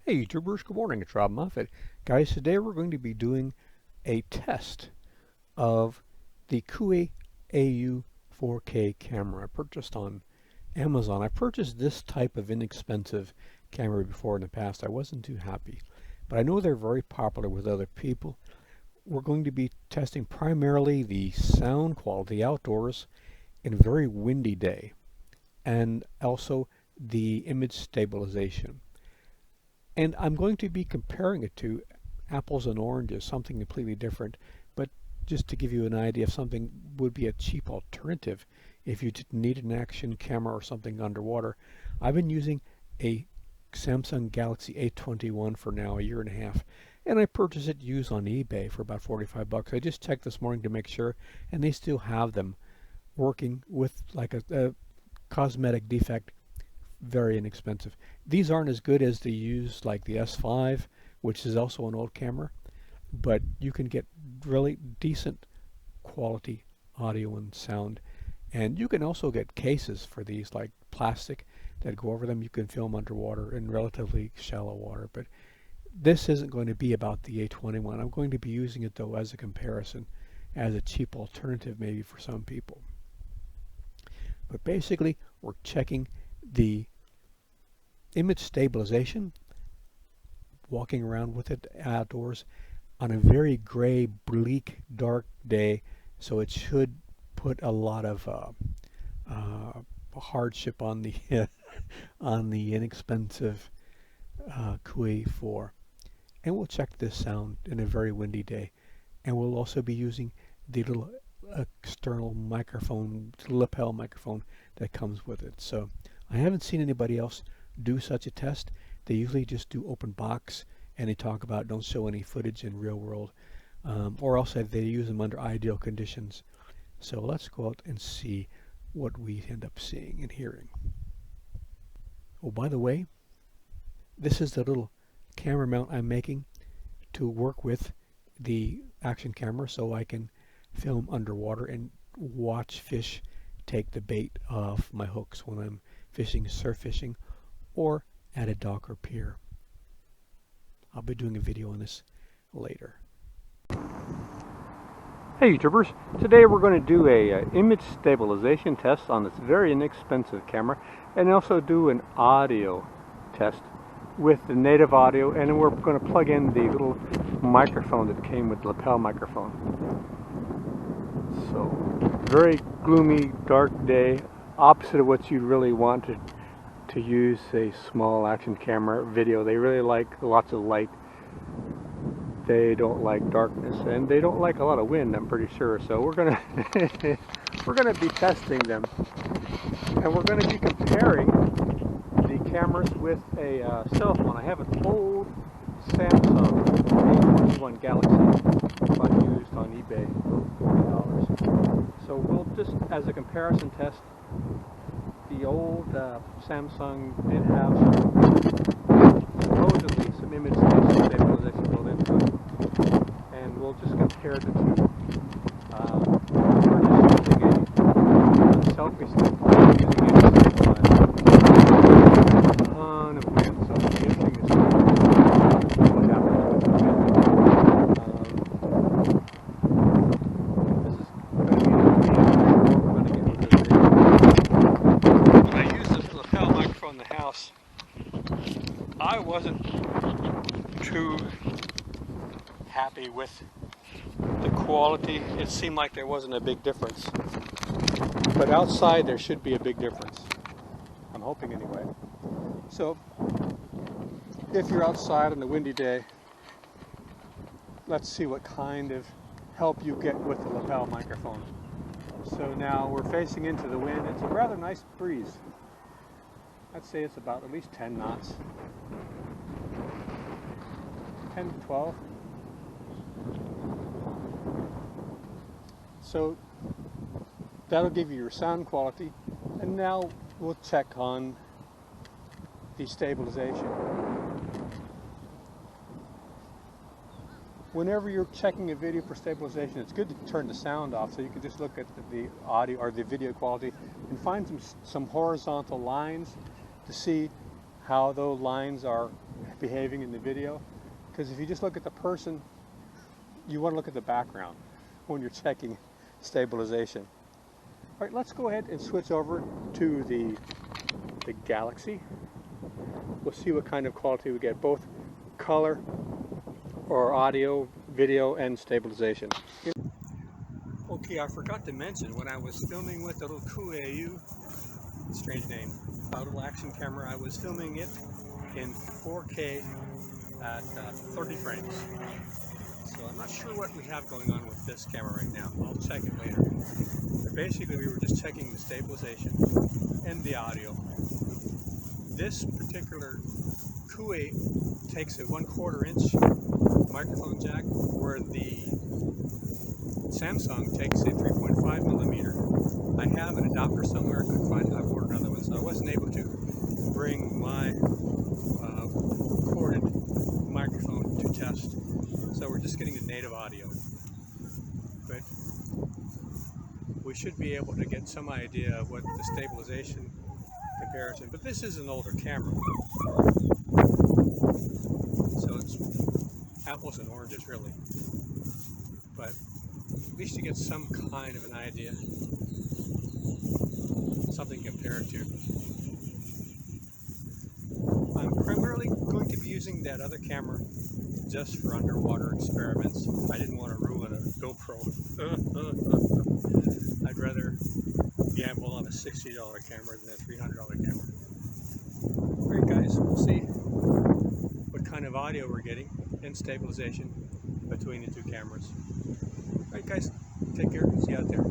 Hey YouTubers, good morning, it's Rob Moffett. Guys, today we're going to be doing a test of the COOAU 4K camera I purchased on Amazon. I purchased this type of inexpensive camera before in the past. I wasn't too happy, but I know they're very popular with other people. We're going to be testing primarily the sound quality outdoors in a very windy day, and also the image stabilization. And I'm going to be comparing it to apples and oranges, something completely different, but just to give you an idea of something would be a cheap alternative if you didn't need an action camera or something underwater. I've been using a Samsung Galaxy A21 for now a year and a half, and I purchased it used on eBay for about 45 bucks. I just checked this morning to make sure, and they still have them working with like a cosmetic defect, very inexpensive. These aren't as good as the used like the S5, which is also an old camera, but you can get really decent quality audio and sound. And you can also get cases for these, like plastic, that go over them. You can film underwater in relatively shallow water. But this isn't going to be about the A21. I'm going to be using it though as a comparison, as a cheap alternative maybe for some people. But basically, we're checking the image stabilization, walking around with it outdoors on a very gray, bleak, dark day, so it should put a lot of hardship on the on the inexpensive COOAU 4. And we'll check this sound in a very windy day, and we'll also be using the little external microphone, lapel microphone that comes with it. So I haven't seen anybody else do such a test. They usually just do open box, and they talk about don't show any footage in real world, or else they use them under ideal conditions. So let's go out and see what we end up seeing and hearing. Oh, by the way, this is the little camera mount I'm making to work with the action camera, so I can film underwater and watch fish take the bait off my hooks when I'm fishing, surf fishing, or at a dock or pier. I'll be doing a video on this later. Hey YouTubers, today we're going to do a image stabilization test on this very inexpensive camera, and also do an audio test with the native audio, and then we're going to plug in the little microphone that came with the lapel microphone. So, very gloomy, dark day, opposite of what you really want to use a small action camera video. They really like lots of light. They don't like darkness, and they don't like a lot of wind, I'm pretty sure. So we're gonna we're gonna be testing them, and we're gonna be comparing the cameras with a cell phone. I have an old Samsung A21 Galaxy I used on eBay for $40. So we'll just, as a comparison test, the old Samsung did have supposedly some image stabilization built into it, and we'll just compare the two. We're just using a selfie stick, using a stabilizer. A ton of wind, so it's interesting to see what happens with the wind. This is going to be what we're going to get with this video. When I used this lapel microphone in the house, I wasn't too happy with the quality. It seemed like there wasn't a big difference, but outside there should be a big difference. I'm hoping anyway. So if you're outside on a windy day, let's see what kind of help you get with the lapel microphone. So now we're facing into the wind. It's a rather nice breeze. I'd say it's about at least 10 knots. 10 to 12. So that'll give you your sound quality, and now we'll check on the stabilization. Whenever you're checking a video for stabilization, it's good to turn the sound off so you can just look at the audio or the video quality and find some horizontal lines to see how those lines are behaving in the video. Because if you just look at the person, you want to look at the background when you're checking stabilization. All right, let's go ahead and switch over to the Galaxy. We'll see what kind of quality we get, both color or audio, video, and stabilization. Okay, I forgot to mention, when I was filming with the little COOAU, strange name, little action camera, I was filming it in 4K at 30 frames. So I'm not sure what we have going on with this camera right now. I'll check it later. But basically, we were just checking the stabilization and the audio. This particular COOAU takes a 1/4 inch microphone jack, where the Samsung takes a 3.5 millimeter. I have an adapter somewhere. I couldn't find it. I've ordered another one, so I wasn't able to bring my corded microphone to test. So we're just getting the native audio. But we should be able to get some idea of what the stabilization comparison. But this is an older camera, so it's apples and oranges really. But at least you get some kind of an idea, something to compare it to. I'm primarily going to be using that other camera just for underwater experiments. I didn't want to ruin a GoPro. I'd rather gamble on a $60 camera than a $300 camera. Alright guys, we'll see what kind of audio we're getting and stabilization between the two cameras. Alright guys, take care. See you out there.